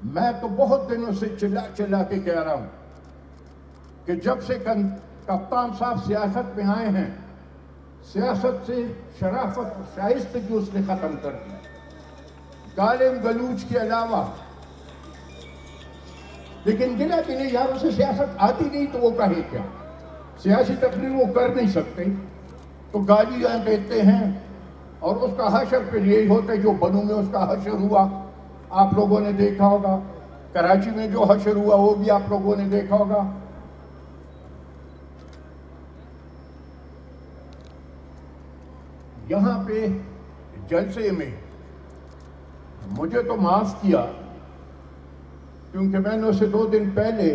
मैं तो बहुत दिनों से चिल्ला चिल्ला के कह रहा हूं कि जब से कप्तान साहब सियासत में आए हैं, सियासत से शराफत और शाइस्तगी उसने खत्म कर दी। गालिब गलूच के अलावा, लेकिन गिला भी नहीं यार, उसे सियासत आती नहीं तो वो कहे क्या? सियासी तकरीर वो कर नहीं सकते तो गालियां देते हैं और उसका हशर फिर यही होता है जो बनू में उसका हशर हुआ, आप लोगों ने देखा होगा। कराची में जो हशर हुआ वो भी आप लोगों ने देखा होगा। यहां पे जलसे में मुझे तो माफ किया क्योंकि मैंने उसे 2 दिन पहले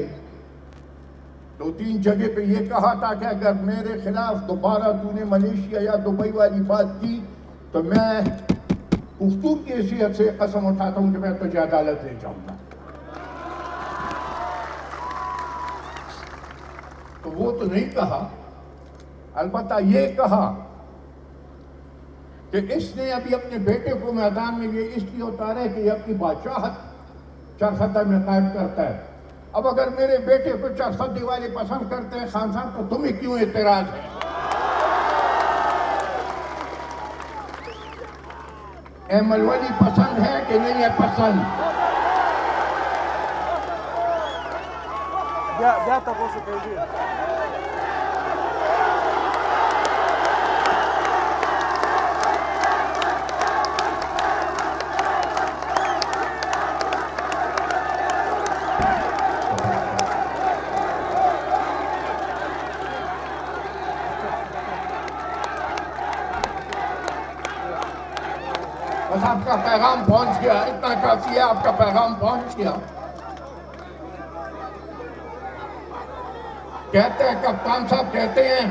2-3 जगह पे ये कहा था कि अगर मेरे खिलाफ दोबारा तूने मलेशिया या दुबई वाली बात की तो मैं उफ्तूर की हैसियत से कसम उठाता हूं कि मैं तुझे अदालत ले जाऊंगा। तो वो तो नहीं कहा, अलबत्ता ये कहा कि इसने अभी अपने बेटे को मैदान में ये इसलिए उतारा है कि ये अपनी बादशाहत चरसदा में कायम करता है। अब अगर मेरे बेटे को चरसदी वाले पसंद करते हैं खान साहब, तो तुम्हें क्यों एतराज है? एमलवली पसंद है कि नहीं है पसंद? ya tapó su pedido. बस आपका पैगाम पहुंच गया, इतना काफी है, आपका पैगाम पहुंच गया। कहते हैं, कप्तान साहब कहते हैं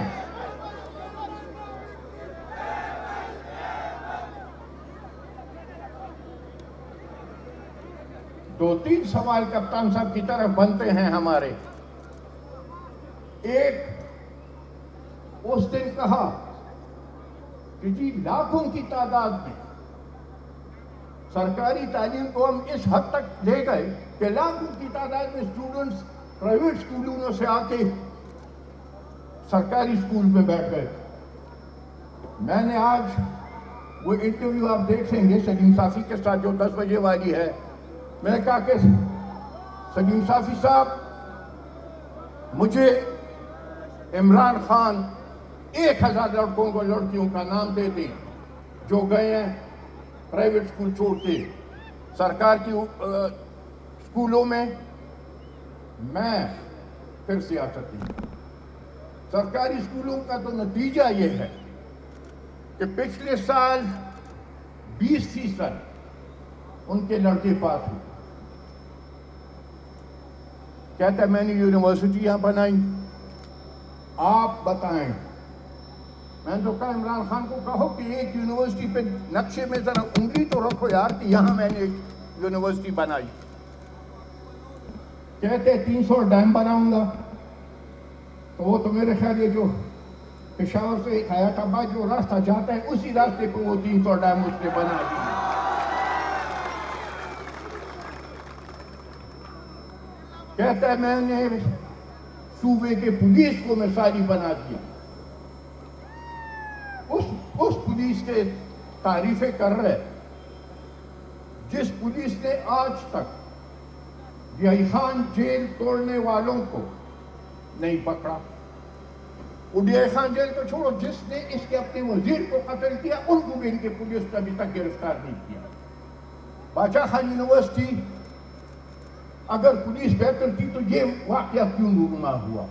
दो तीन सवाल कप्तान साहब की तरफ बनते हैं हमारे। एक, उस दिन कहा कि जी लाखों की तादाद में सरकारी तालीम को हम इस हद तक ले गए कि लाखों की तादाद में स्टूडेंट्स प्राइवेट स्कूलों से आके सरकारी स्कूल में बैठ गए। मैंने आज वो इंटरव्यू आप देखेंगे सलीम साफी के साथ जो 10 बजे वाली है, मैंने कहा कि सलीम साफी साहब, मुझे इमरान खान 1000 लड़कों को लड़कियों का नाम दे दें जो गए हैं प्राइवेट स्कूल छोड़ के सरकार की स्कूलों में। मैं फिर सियासत नहीं। सरकारी स्कूलों का तो नतीजा ये है कि पिछले साल 20% उनके लड़के पास हुए। कहता है मैंने यूनिवर्सिटियां बनाई, आप बताएं। मैंने तो कहा इमरान खान को कहो कि एक यूनिवर्सिटी पे नक्शे में जरा उंगली तो रखो यार कि यहां मैंने एक यूनिवर्सिटी बनाई। कहते 300 डैम बनाऊंगा, तो वो तो मेरे ख्याल ये जो पेशावर से हयाताबाद जो रास्ता जाता है उसी रास्ते पर वो 300 डैम उसने बना दिए। कहता है मैंने सूबे के पुलिस को मैं सारी बना दिया। उस पुलिस के तारीफें कर रहे जिस पुलिस ने आज तक यही खान जेल तोड़ने वालों को नहीं पकड़ा। उड़िया खान जेल को छोड़ो, जिसने इसके अपने वजीर को कत्ल किया उनको भी इनके पुलिस ने अभी तक गिरफ्तार नहीं किया। बादशाह खान यूनिवर्सिटी अगर पुलिस बेहतर थी तो ये वाकया क्यों रूनुमा हुआ?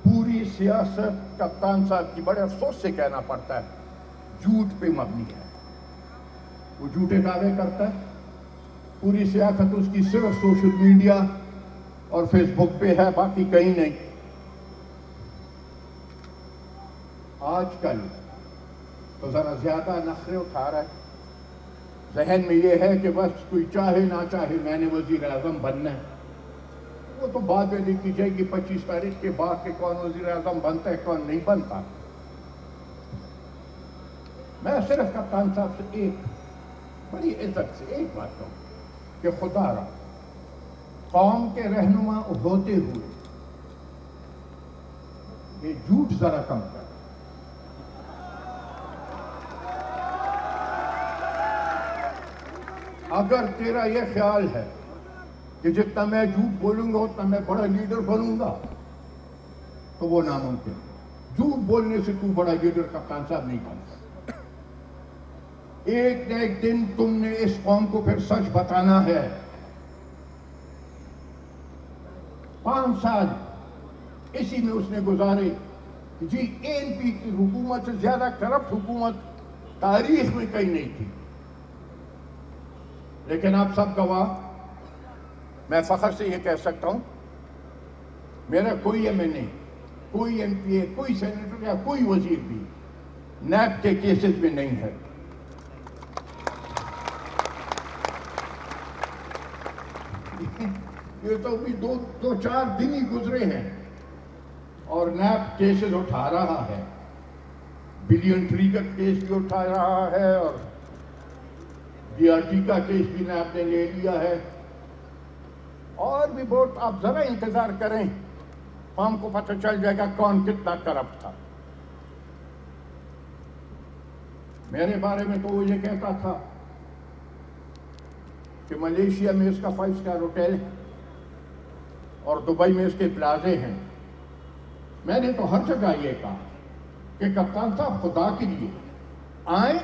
पूरी सियासत कप्तान साहब की बड़े अफसोस से कहना पड़ता है झूठ पे मबनी है। वो झूठे दावे करता है। पूरी सियासत उसकी सिर्फ सोशल मीडिया और फेसबुक पे है, बाकी कहीं नहीं। आजकल तो जरा ज्यादा नखरे उठा रहा है। जहन में ये है कि बस कोई चाहे ना चाहे मैंने वजीर आजम बनना है। वो तो बाद में देखी जाएगी 25 तारीख के बाद के कौन वजीर आजम बनता है कौन नहीं बनता। मैं सिर्फ कप्तान साहब से एक बड़ी इज्जत से एक बात कहूँ कि खुदा रहा कौम के रहनुमा होते हुए ये झूठ जरा कम कर। अगर तेरा ये ख्याल है कि जितना मैं झूठ बोलूंगा उतना मैं बड़ा लीडर बनूंगा तो वो नामुमकिन। झूठ बोलने से तू बड़ा लीडर कप्तान साहब नहीं बन सकता। एक न एक दिन तुमने इस कौम को फिर सच बताना है। 5 साल इसी में उसने गुजारे कि जी एनपी की हुकूमत से ज्यादा करप्ट हुकूमत तारीख में कहीं नहीं थी। लेकिन आप सब गवाह, मैं फख्र से ये कह सकता हूं मेरा कोई एमएनए, कोई एमपीए, कोई सेनेटर या कोई वजीर भी नैब के केसेस में नहीं है। ये तो अभी दो चार दिन ही गुजरे हैं और नैब केसेस उठा रहा है। बिलियन ट्री का केस भी उठा रहा है और डीआरटी का केस भी नैब ने ले लिया है। और भी बहुत, आप जरा इंतजार करें, हमको पता चल जाएगा कौन कितना करप्ट था। मेरे बारे में तो वो ये कहता था कि मलेशिया में इसका 5 स्टार होटल है और दुबई में इसके प्लाजे हैं। मैंने तो हर जगह ये कहा कि कप्तान साहब खुदा के लिए आए,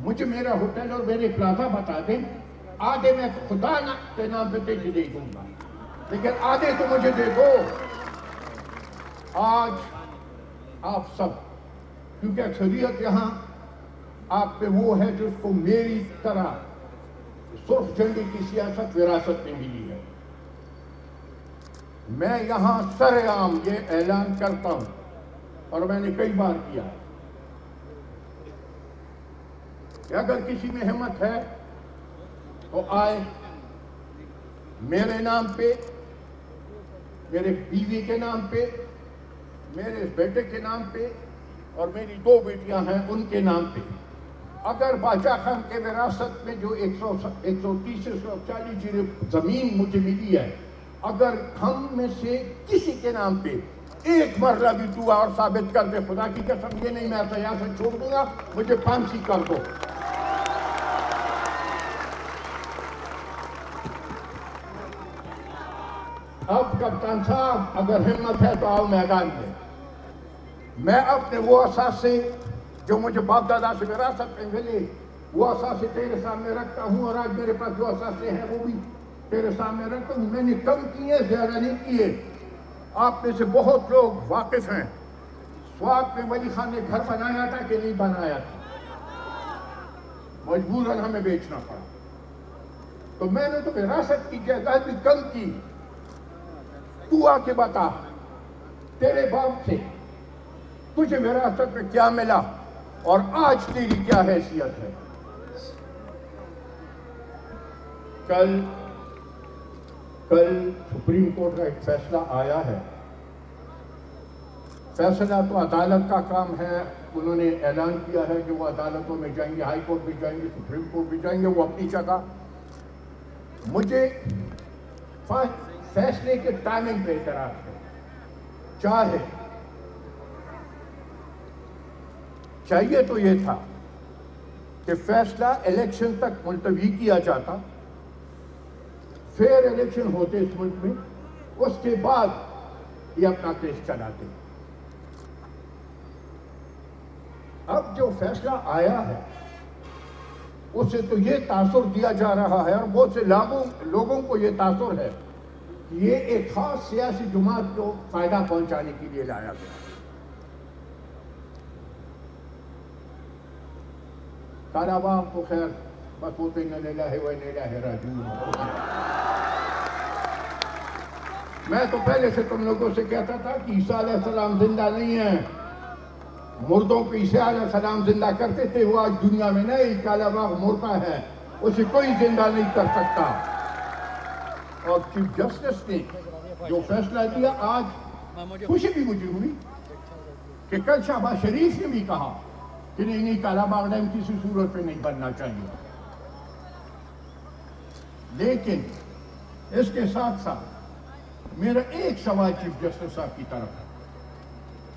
मुझे मेरा होटल और मेरे प्लाजा बता दें, आधे मैं खुदा के नाम पे तेजी दे दूंगा, लेकिन आधे तो मुझे दे दो। आज आप सब, क्योंकि अक्सरियत यहां आप पे वो है जिसको मेरी तरह सुर्ख झंडी की सियासत विरासत में मिली है। मैं यहां सरेआम ये ऐलान करता हूं और मैंने कई बार किया कि अगर किसी में हिम्मत है तो आए, मेरे नाम पे, मेरे बीवी के नाम पे, मेरे बेटे के नाम पे और मेरी 2 बेटियां हैं उनके नाम पे। अगर बादशाह खान के विरासत में जो 130 से 140 जमीन मुझे मिली है, अगर हम में से किसी के नाम पे एक मरला भी तू और साबित कर दे, खुदा की कसम ये नहीं मैं तो यहां से छोड़ दूंगा, मुझे फांसी कर दो। अब कप्तान साहब अगर हिम्मत है तो आओ मैदान में। मैं अपने वो असासे जो मुझे बाप दादा से विरासत में मिले, वो असासे तेरे सामने रखता हूं और आज मेरे पास जो असासे हैं वो भी तेरे सामने रखता हूं। मैंने कम किए, ज्यादा नहीं किए। आप में से बहुत लोग वाकिफ हैं, स्वात में वली खान ने घर बनाया था कि नहीं बनाया था, मजबूरन हमें बेचना पड़ा। तो मैंने तो विरासत की जायदाद भी कम की। तू आके बता तेरे बाप से तुझे विरासत में क्या मिला और आज तेरी क्या हैसियत है। कल सुप्रीम कोर्ट का एक फैसला आया है। फैसला तो अदालत का काम है, उन्होंने ऐलान किया है कि वो अदालतों में जाएंगे, हाई कोर्ट भी जाएंगे, सुप्रीम कोर्ट भी जाएंगे, वो अपनी जगह। मुझे फैसले के टाइमिंग पे एतराज है। चाहिए तो ये था कि फैसला इलेक्शन तक मुलतवी किया जाता, फेयर इलेक्शन होते इस मुल्क में, उसके बाद ये अपना केस चलाते। अब जो फैसला आया है उससे तो ये तासुर दिया जा रहा है और बहुत से लोगों को ये तासुर है कि ये एक खास सियासी जमात को फायदा पहुंचाने के लिए लाया गया। काराबाग तो खैर बस वो तो न लेला है वह लेला है राजू। मैं तो पहले से तुम लोगों से कहता था कि ईसा अलैहिस्सलाम जिंदा नहीं है, मुर्दों को ईसा अलैहिस्सलाम जिंदा करते थे, वो आज दुनिया में नहीं, कालाबाग मुर्दा है, उसे कोई जिंदा नहीं कर सकता। और चीफ जस्टिस ने जो फैसला दिया, आज खुशी भी मुझे हुई कि कल शहबाज शरीफ ने भी कहा कि नहीं कालाबाग डैम किसी सूरत पे नहीं बनना चाहिए। लेकिन इसके साथ साथ मेरा एक सवाल चीफ जस्टिस साहब की तरफ है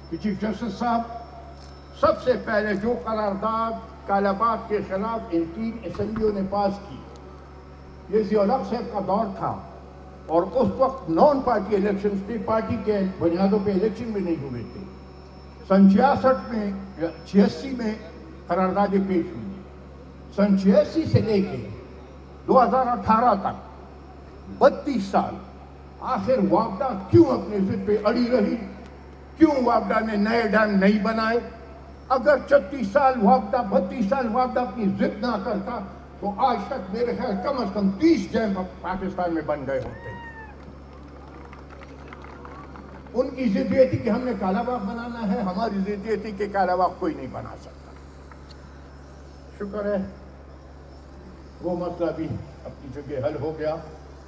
कि चीफ जस्टिस साहब, सबसे पहले जो करारदाद कालाबाग के खिलाफ इन 3 असेंबलियों ने पास की, ये ज़िया-उल-हक साहब का दौर था और उस वक्त नॉन पार्टी इलेक्शन थे, पार्टी के बुनियादों पे इलेक्शन भी नहीं हुए थे। सन 66 में 86 में करारदादें पेश हुई। सन 86 से लेके 2018 तक 32 साल आखिर वापडा क्यों अपने जिद पे अड़ी रही? क्यों वापडा ने नए डैम नहीं बनाए? अगर 36 साल वापडा 32 साल वापडा अपनी जिद ना करता तो आज तक मेरे ख्याल कम से कम 30 डैम पाकिस्तान में बन गए होते। उनकी जिद ये थी कि हमने कालाबाग बनाना है, हमारी जिद ये थी कि कालाबाग कोई नहीं बना सकता। शुक्र है वो मसला भी अपनी जगह हल हो गया।